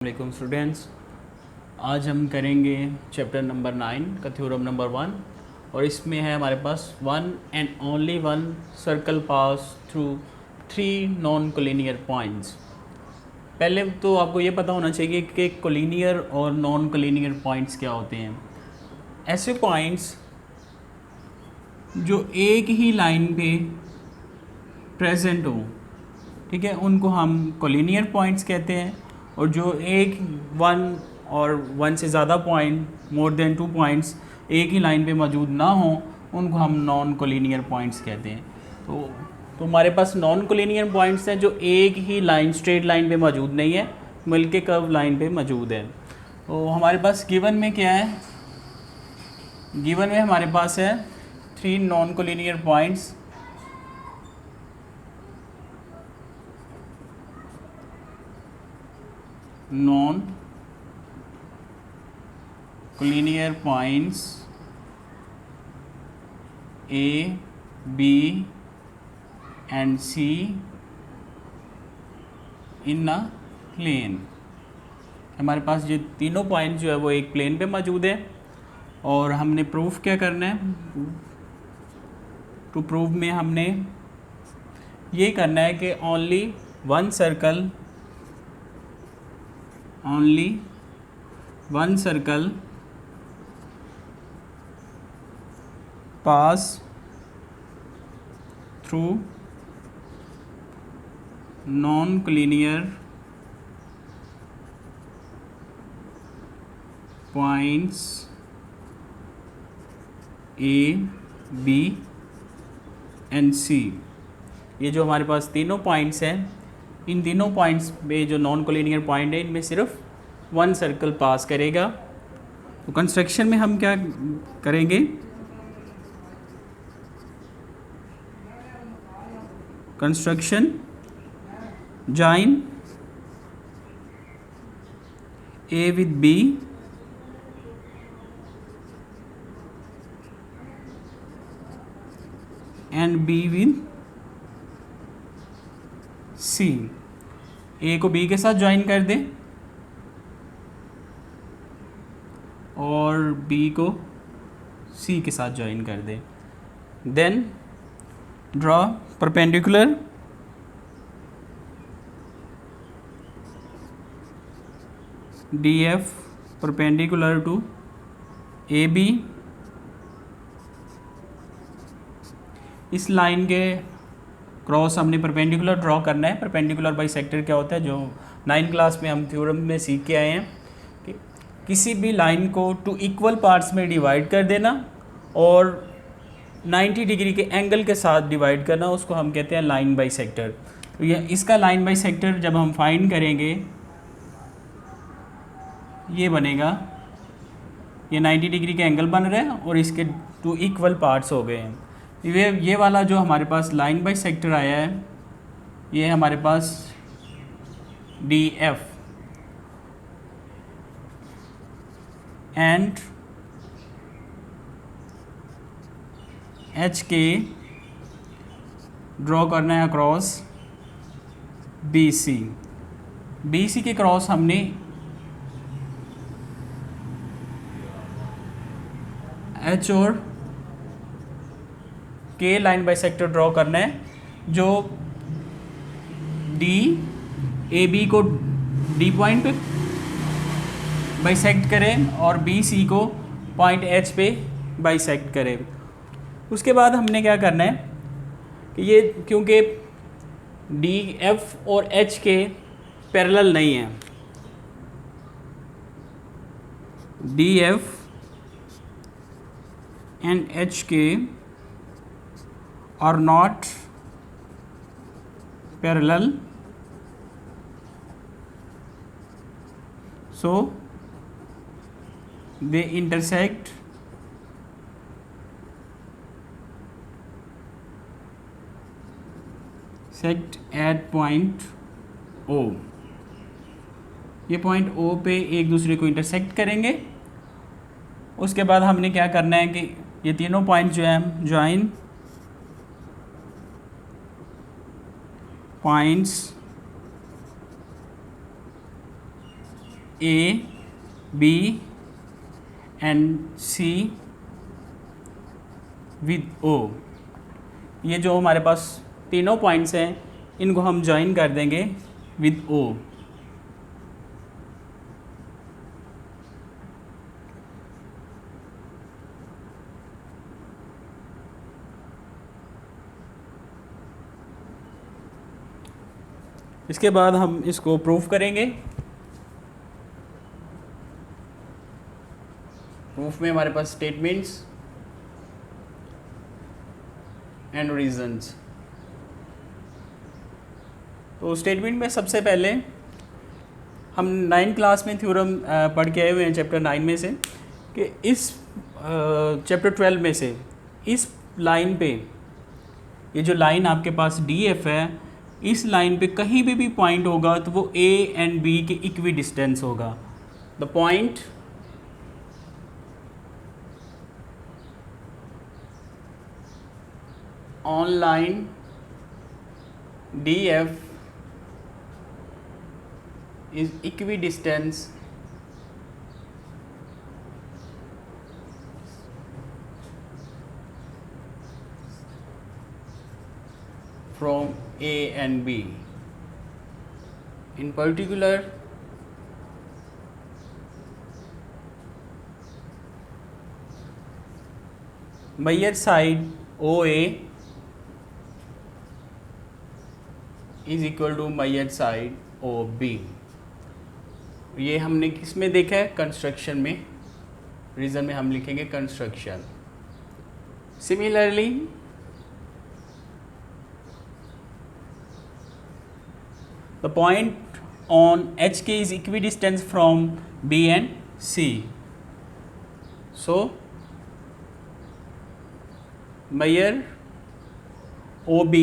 वालेकुम स्टूडेंट्स, आज हम करेंगे चैप्टर नंबर 9 का थ्योरम नंबर 1 और इसमें है हमारे पास one and only one circle pass through 3 non collinear points. पहले तो आपको ये पता होना चाहिए कि कोलिनियर और नॉन कोलिनियर पॉइंट्स क्या होते हैं। ऐसे पॉइंट्स जो एक ही लाइन पे प्रेजेंट हो, ठीक है, उनको हम कोलिनियर पॉइंट्स कहते हैं। और जो एक वन और वन से ज़्यादा पॉइंट, मोर देन 2 पॉइंट्स एक ही लाइन पे मौजूद ना हो, उनको हम नॉन कोलिनियर पॉइंट्स कहते हैं। तो हमारे पास नॉन कोलिनियर पॉइंट्स हैं जो एक ही लाइन, स्ट्रेट लाइन पे मौजूद नहीं है, बल्कि कर्व लाइन पे मौजूद है। तो हमारे पास गिवन में क्या है? गिवन में हमारे पास है 3 non collinear points. Non collinear points A, B and C in a plane. हमारे पास ये तीनों पॉइंट जो है वो एक प्लेन पे मौजूद है और हमने प्रूफ क्या करना है? टू प्रूव में हमने ये करना है कि only one circle pass through non collinear points A, B and C. ये जो हमारे पास तीनों पॉइंट्स हैं, इन तीनों पॉइंट्स पे जो नॉन कोलिनियर पॉइंट है, इनमें सिर्फ वन सर्कल पास करेगा। तो कंस्ट्रक्शन में हम क्या करेंगे? Construction join A with B and B with C. A को बी के साथ ज्वाइन कर दे और बी को सी के साथ ज्वाइन कर दे। Then draw perpendicular D F perpendicular to A B. इस लाइन के क्रॉस हमने परपेंडिकुलर ड्रॉ करना है। परपेंडिकुलर बाइसेक्टर क्या होता है, जो 9 क्लास में हम थ्योरम में सीख के आए हैं कि किसी भी लाइन को 2 इक्वल पार्ट्स में डिवाइड कर देना और 90 डिग्री के एंगल के साथ डिवाइड करना, उसको हम कहते हैं लाइन बाइसेक्टर। तो ये इसका लाइन बाइसेक्टर जब हम फाइंड करेंगे, ये बनेगा, ये 90 डिग्री के एंगल बन रहे हैं और इसके 2 इक्वल पार्ट्स हो गए हैं। ये वाला जो हमारे पास लाइन बाई सेक्टर आया है, ये हमारे पास डी एफ एंड एच के ड्रॉ करना है across B C. B C के क्रॉस हमने एच और के लाइन बाइसेक्टर ड्रॉ करना है, जो डी ए बी को डी पॉइंट पे बाइसेक्ट करे और बी सी को पॉइंट एच पे बाइसेक्ट करे। उसके बाद हमने क्या करना है कि ये, क्योंकि डी एफ और एच के पैरेलल नहीं हैं, डी एफ एंड एच के are not parallel, so they intersect at point O। ये पॉइंट O पे एक दूसरे को इंटरसेक्ट करेंगे। उसके बाद हमने क्या करना है कि ये तीनों पॉइंट जो है join points A, B and C with O। ये जो हमारे पास तीनों पॉइंट्स हैं इनको हम ज्वाइन कर देंगे विद O। इसके बाद हम इसको प्रूफ करेंगे। प्रूफ में हमारे पास स्टेटमेंट्स एंड रीजंस। तो स्टेटमेंट में सबसे पहले हम 9 क्लास में थ्योरम पढ़ के आए हुए हैं चैप्टर 9 में से कि इस चैप्टर 12 में से इस लाइन पे, ये जो लाइन आपके पास डी एफ है, इस लाइन पे कहीं भी पॉइंट होगा तो वो ए एंड बी के इक्वी डिस्टेंस होगा। The point on line D F is equidistance from A and B. In particular, Meyer side OA is equal to Meyer side OB। ये हमने किस में देखा है? कंस्ट्रक्शन में। रीजन में हम लिखेंगे construction. Similarly the point on H K is equidistance from B and C. So Meyer OB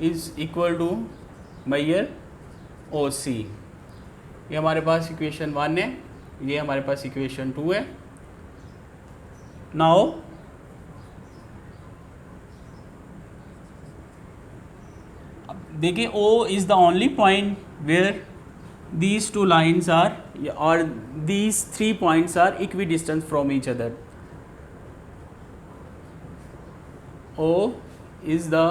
is equal to Meyer OC। ये हमारे पास इक्वेशन 1 है, ये हमारे पास इक्वेशन 2 है। नाउ देखिए O is the only point where these two lines are or these 3 points are equidistant from each other. O is the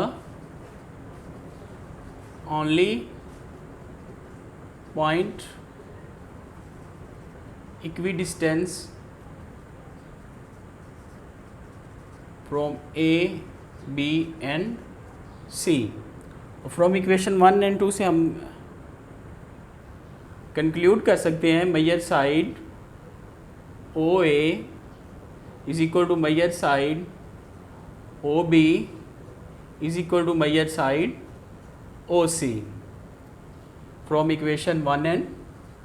only point equidistance from A, B and C। From equation 1 and 2 से हम conclude कर सकते हैं Meyer side OA is equal to Meyer side OB is equal to Meyer side OC from equation 1 and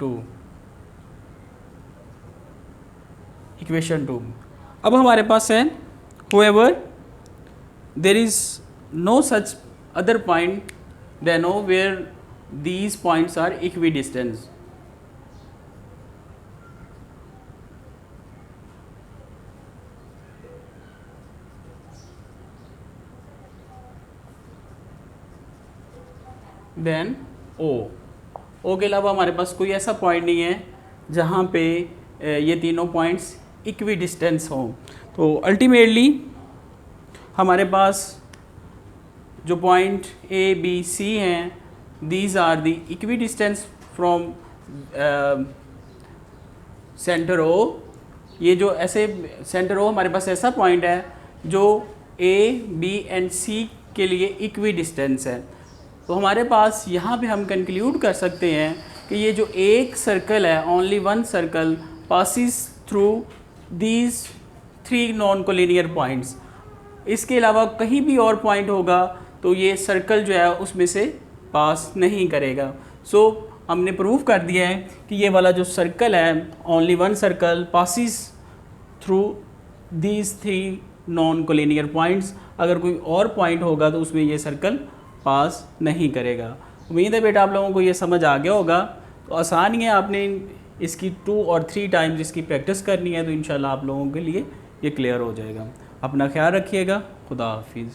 2। Equation 2 अब हमारे पास है whoever there is no such other point than O where these points are equidistant। Then O के अलावा हमारे पास कोई ऐसा point नहीं है जहाँ पे ये तीनों पॉइंट्स इक्विडिस्टेंस हों। तो अल्टीमेटली हमारे पास जो पॉइंट A B C हैं these are the equidistance from centre O। ये जो ऐसे सेंटर O हमारे पास ऐसा पॉइंट है जो A B एंड C के लिए इक्विडिस्टेंस है। तो हमारे पास यहाँ पे हम कंक्लूड कर सकते हैं कि ये जो एक सर्कल है, only one circle passes through these 3 non collinear points. इसके अलावा कहीं भी और पॉइंट होगा तो ये सर्कल जो है उसमें से पास नहीं करेगा। सो हमने प्रूव कर दिया है कि ये वाला जो सर्कल है, only one circle passes through these 3 non collinear points. अगर कोई और पॉइंट होगा तो उसमें ये सर्कल पास नहीं करेगा। उम्मीद है बेटा आप लोगों को ये समझ आ गया होगा। तो आसान ही है, आपने इसकी 2 और 3 टाइम्स इसकी प्रैक्टिस करनी है तो इंशाल्लाह आप लोगों के लिए ये क्लियर हो जाएगा। अपना ख्याल रखिएगा। खुदा हाफिज़।